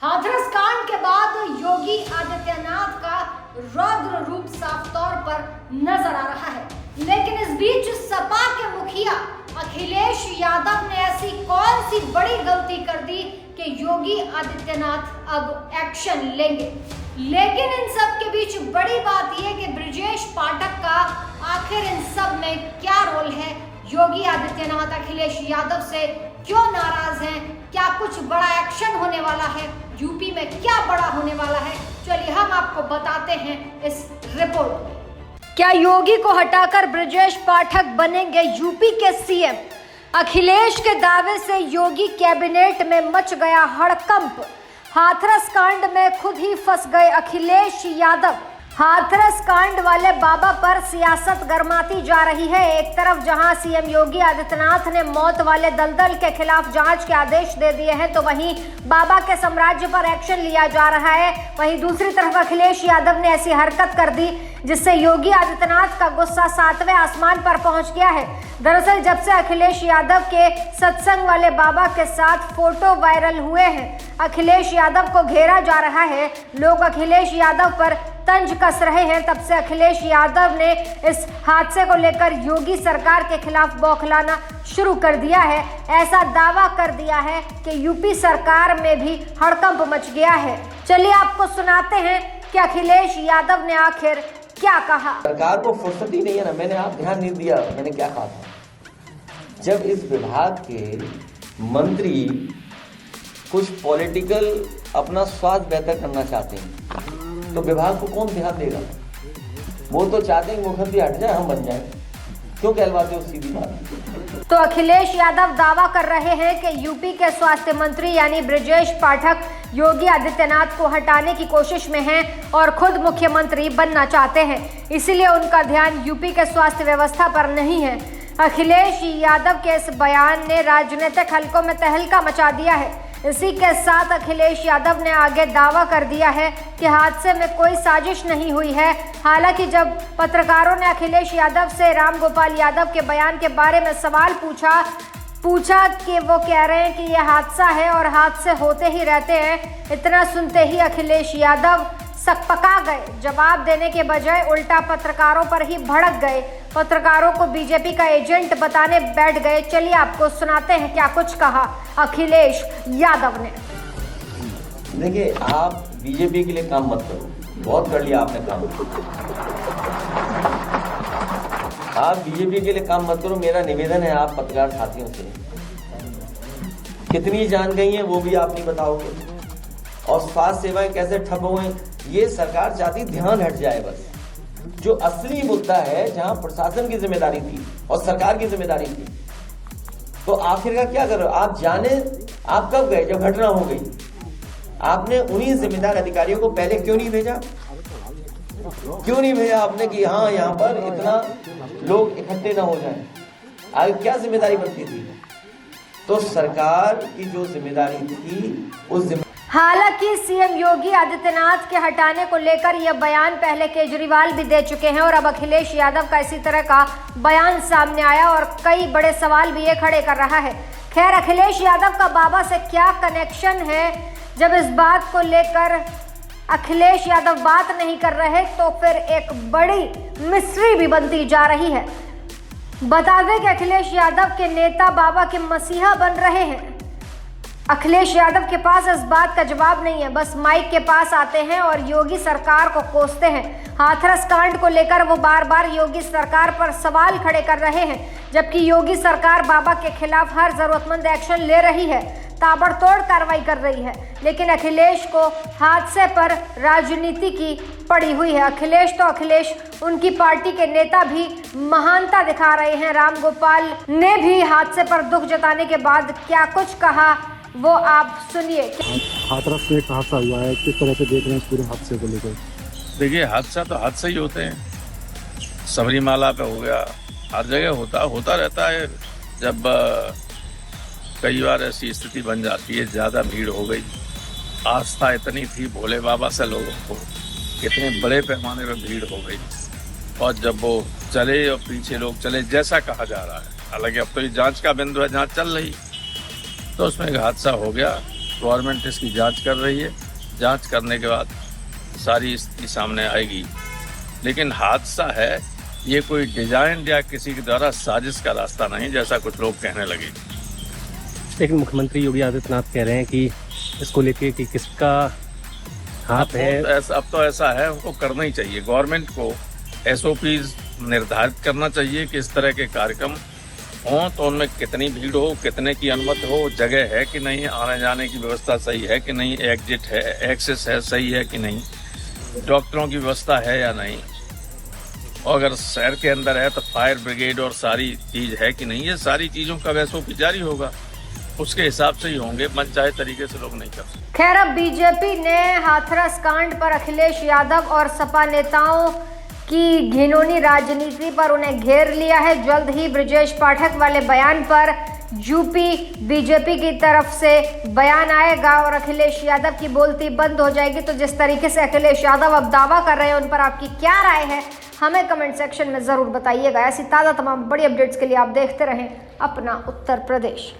हाथरस कांड के बाद योगी आदित्यनाथ का रौद्र रूप साफ तौर पर नजर आ रहा है, लेकिन इस बीच सपा के मुखिया अखिलेश यादव ने ऐसी कौन सी बड़ी गलती कर दी कि योगी आदित्यनाथ अब एक्शन लेंगे। लेकिन इन सब के बीच बड़ी बात यह कि ब्रजेश पाठक का आखिर इन सब में क्या रोल है, योगी आदित्यनाथ अखिलेश यादव से क्यों नाराज हैं, क्या कुछ बड़ा एक्शन होने वाला है, यूपी में क्या बड़ा होने वाला है, चलिए हम आपको बताते हैं इस रिपोर्ट में। क्या योगी को हटाकर ब्रजेश पाठक बनेंगे यूपी के सीएम? अखिलेश के दावे से योगी कैबिनेट में मच गया हड़कंप। हाथरस कांड में खुद ही फंस गए अखिलेश यादव। हाथरस कांड वाले बाबा पर सियासत गरमाती जा रही है। एक तरफ जहां सीएम योगी आदित्यनाथ ने मौत वाले दलदल के खिलाफ जांच के आदेश दे दिए हैं, तो वहीं बाबा के साम्राज्य पर एक्शन लिया जा रहा है। वहीं दूसरी तरफ अखिलेश यादव ने ऐसी हरकत कर दी जिससे योगी आदित्यनाथ का गुस्सा 7वें आसमान पर पहुंच गया है। दरअसल जब से अखिलेश यादव के सत्संग वाले बाबा के साथ फोटो वायरल हुए हैं, अखिलेश यादव को घेरा जा रहा है, लोग अखिलेश यादव पर तंज कस रहे हैं, तब से अखिलेश यादव ने इस हादसे को लेकर योगी सरकार के खिलाफ बौखलाना शुरू कर दिया है। ऐसा दावा कर दिया है कि यूपी सरकार में भी हड़कंप मच गया है। चलिए आपको सुनाते हैं कि अखिलेश यादव ने आखिर क्या कहा। सरकार को फुर्सत ही नहीं है ना, मैंने आप ध्यान नहीं दिया मैंने क्या कहा था। जब इस विभाग के मंत्री कुछ पॉलिटिकल अपना स्वाद बेहतर करना चाहते हैं तो विभाग को कौन ध्यान देगा? वो तो चाहते हैं मुख्यमंत्री हट जाए, हम बन जाए। क्यों कहलवाते हो सीधी बात। तो अखिलेश यादव दावा कर रहे हैं कि यूपी के स्वास्थ्य मंत्री यानी ब्रजेश पाठक योगी आदित्यनाथ को हटाने की कोशिश में हैं और खुद मुख्यमंत्री बनना चाहते हैं, इसीलिए उनका ध्यान यूपी के स्वास्थ्य व्यवस्था पर नहीं है। अखिलेश यादव के इस बयान ने राजनीतिक हलकों में तहलका मचा दिया है। इसी के साथ अखिलेश यादव ने आगे दावा कर दिया है कि हादसे में कोई साजिश नहीं हुई है। हालांकि जब पत्रकारों ने अखिलेश यादव से रामगोपाल यादव के बयान के बारे में सवाल पूछा कि वो कह रहे हैं कि ये हादसा है और हादसे होते ही रहते हैं, इतना सुनते ही अखिलेश यादव सकपका गए। जवाब देने के बजाय उल्टा पत्रकारों पर ही भड़क गए, पत्रकारों को बीजेपी का एजेंट बताने बैठ गए। चलिए आपको सुनाते हैं क्या कुछ कहा अखिलेश यादव ने। देखिए, आप बीजेपी के लिए काम मत करो, बहुत कर लिया आपने काम। आप बीजेपी के लिए काम मत करो। मेरा निवेदन है आप पत्रकार साथियों से, कितनी जान गई है वो भी आप नहीं बताओगे, और स्वास्थ्य सेवाएं कैसे ठप हुए ये सरकार चाहती ध्यान हट जाए। बस जो असली मुद्दा है, जहां प्रशासन की जिम्मेदारी थी और सरकार की जिम्मेदारी थी, तो आखिरकार क्या करो? आप जाने आप कब गए? जब घटना हो गई। आपने उन्हीं जिम्मेदार अधिकारियों को पहले क्यों नहीं भेजा? क्यों नहीं भेजा आपने कि हाँ यहाँ पर इतना लोग इकट्ठे ना हो जाएं? आगे क्या जिम्मेदारी बनती थी? तो सरकार की जो जिम्मेदारी थी उस हालांकि सीएम योगी आदित्यनाथ के हटाने को लेकर यह बयान पहले केजरीवाल भी दे चुके हैं और अब अखिलेश यादव का इसी तरह का बयान सामने आया और कई बड़े सवाल भी ये खड़े कर रहा है। खैर, अखिलेश यादव का बाबा से क्या कनेक्शन है, जब इस बात को लेकर अखिलेश यादव बात नहीं कर रहे तो फिर एक बड़ी मिस्ट्री भी बनती जा रही है। बता दें कि अखिलेश यादव के नेता बाबा के मसीहा बन रहे हैं। अखिलेश यादव के पास इस बात का जवाब नहीं है, बस माइक के पास आते हैं और योगी सरकार को कोसते हैं। हाथरस कांड को लेकर वो बार बार योगी सरकार पर सवाल खड़े कर रहे हैं, जबकि योगी सरकार बाबा के खिलाफ हर जरूरतमंद एक्शन ले रही है, ताबड़तोड़ कार्रवाई कर रही है। लेकिन अखिलेश को हादसे पर राजनीति की पड़ी हुई है। अखिलेश, उनकी पार्टी के नेता भी महानता दिखा रहे हैं। रामगोपाल ने भी हादसे पर दुख जताने के बाद क्या कुछ कहा वो आप सुनिए। हाथरस में एक हादसा हुआ है, किस तरह से देख रहे हैं इस पूरे हादसे को लेकर? देखिए, हादसा तो हादसा ही होते हैं। सबरीमाला पे हो गया, हर जगह होता रहता है। जब कई बार ऐसी स्थिति बन जाती है, ज़्यादा भीड़ हो गई, आस्था इतनी थी भोले बाबा से लोगों को, इतने बड़े पैमाने पर भीड़ हो गई, और जब वो चले और पीछे लोग चले जैसा कहा जा रहा है, हालांकि अब तो ये जांच का बिंदु है, जांच चल रही, तो उसमें एक हादसा हो गया। गवर्नमेंट इसकी जांच कर रही है। जांच करने के बाद सारी स्थिति सामने आएगी। लेकिन हादसा है, ये कोई डिजाइन या किसी के द्वारा साजिश का रास्ता नहीं, जैसा कुछ लोग कहने लगे। लेकिन मुख्यमंत्री योगी आदित्यनाथ कह रहे हैं कि इसको लेके कि किसका हाथ है। अब तो ऐसा है, उनको करना ही चाहिए। गवर्नमेंट को SOPs निर्धारित करना चाहिए कि इस तरह के कार्यक्रम हों तो उनमें कितनी भीड़ हो, कितने की अनुमति हो, जगह है कि नहीं, आने जाने की व्यवस्था सही है कि नहीं, एग्जिट है, एक्सेस है, सही है कि नहीं, डॉक्टरों की व्यवस्था है या नहीं, और अगर शहर के अंदर है तो फायर ब्रिगेड और सारी चीज है कि नहीं। ये सारी चीजों का SOP जारी होगा, उसके हिसाब से ही होंगे। मनचाहे तरीके से लोग नहीं कर सकते। खैर, अब बीजेपी ने हाथरस कांड पर अखिलेश यादव और सपा नेताओं की घिनौनी राजनीति पर उन्हें घेर लिया है। जल्द ही ब्रजेश पाठक वाले बयान पर यूपी बीजेपी की तरफ से बयान आएगा और अखिलेश यादव की बोलती बंद हो जाएगी। तो जिस तरीके से अखिलेश यादव अब दावा कर रहे हैं, उन पर आपकी क्या राय है, हमें कमेंट सेक्शन में जरूर बताइएगा। ऐसी ताज़ा तमाम बड़ी अपडेट्स के लिए आप देखते रहें अपना उत्तर प्रदेश।